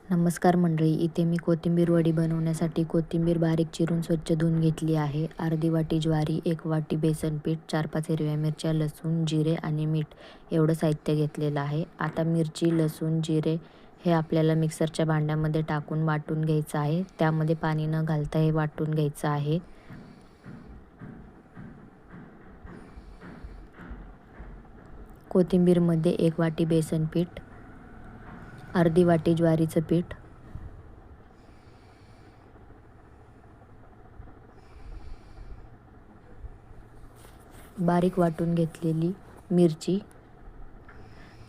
नमस्कार मंडळी, इथे मी कोथिंबीर वडी बनवण्यासाठी कोथिंबीर बारीक चिरून स्वच्छ धुवून घेतली आहे. अर्धी वाटी ज्वारी, 1 वाटी बेसन पीठ, 4-5 हिरव्या मिरच्या, लसूण, जिरे आणि मीठ एवढं साहित्य घेतलेलं आहे. आता मिरची, लसूण, जिरे हे आपल्याला मिक्सरच्या भांड्यामध्ये टाकून वाटून घ्यायचं आहे. त्यामध्ये पाणी न घालता हे वाटून घ्यायचं आहे. कोथिंबीरमध्ये 1 वाटी बेसन पीठ, अर्धी वाटी ज्वारीचं पीठ, बारीक वाटून घेतलेली मिरची,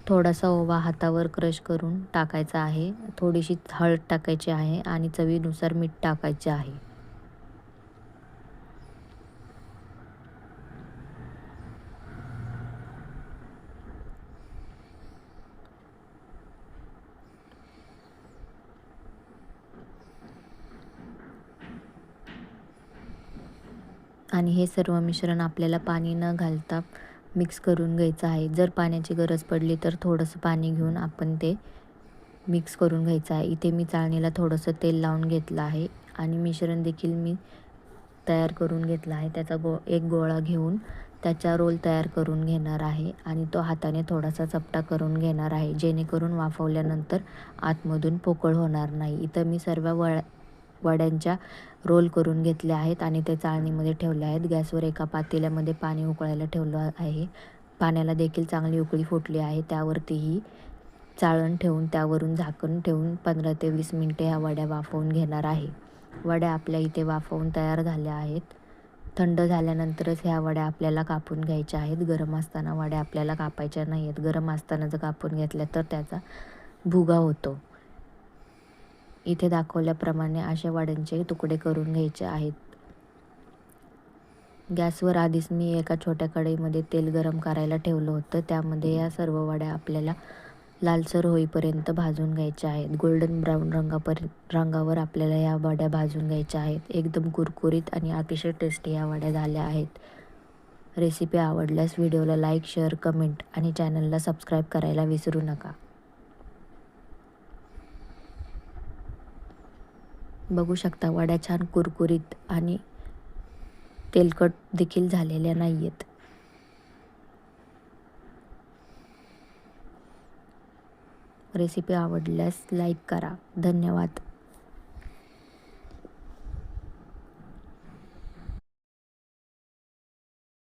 थोडासा ओवा हातावर क्रश करून टाकायचा आहे. थोडीशी हळद टाकायची आहे आणि चवीनुसार मीठ टाकायचे आहे. आणि हे सर्व मिश्रण आपल्याला पाणी न घालता मिक्स करून घ्यायचं आहे. जर पाण्याची गरज पडली तर थोडंसं पाणी घेऊन आपण ते मिक्स करून घ्यायचं आहे. इथे मी चाळणीला थोडंसं तेल लावून घेतलं आहे आणि मिश्रण देखील मी तयार करून घेतला आहे. त्याचा एक गोळा घेऊन त्याचा रोल तयार करून घेणार आहे आणि तो हाताने थोडासा चपटा करून घेणार आहे, जेणेकरून वाफवल्यानंतर आतमधून पोकळ होणार नाही. इथं मी सर्व वड्यांच्या रोल करून घेतले आहेत आणि ते चाळणीमध्ये ठेवले आहेत. गॅसवर एका पातेल्यामध्ये पाणी उकळायला ठेवलं आहे. पाण्याला देखील चांगली उकळी फुटली आहे. त्यावरतीही चाळण ठेवून त्यावरून झाकण ठेवून 15 ते 20 मिनिटे ह्या वड्या वाफवून घेणार आहे. वड्या आपल्या इथे वाफवून तयार झाल्या आहेत. थंड झाल्यानंतरच ह्या वड्या आपल्याला कापून घ्यायच्या आहेत. गरम असताना वड्या आपल्याला कापायच्या नाही आहेत. गरम असताना जर कापून घेतल्या तर त्याचा भुगा होतो. इथे दाखवल्याप्रमाणे अशा वड्यांचे तुकडे करून घ्यायचे आहेत. गॅसवर आधीच मी एका छोट्या कढईमध्ये तेल गरम करायला ठेवलं होतं. त्यामध्ये या सर्व वड्या आपल्याला लालसर होईपर्यंत भाजून घ्यायच्या आहेत. गोल्डन ब्राऊन रंगावर आपल्याला या वड्या भाजून घ्यायच्या आहेत. एकदम कुरकुरीत आणि अतिशय टेस्टी या वड्या झाल्या आहेत. रेसिपी आवडल्यास व्हिडिओला लाईक, शेअर, कमेंट आणि चॅनलला सबस्क्राईब करायला विसरू नका. बघू शकता वड्या छान कुरकुरीत आणि तेलकट देखील झालेल्या नाही आहेत. रेसिपी आवडल्यास लाईक करा. धन्यवाद.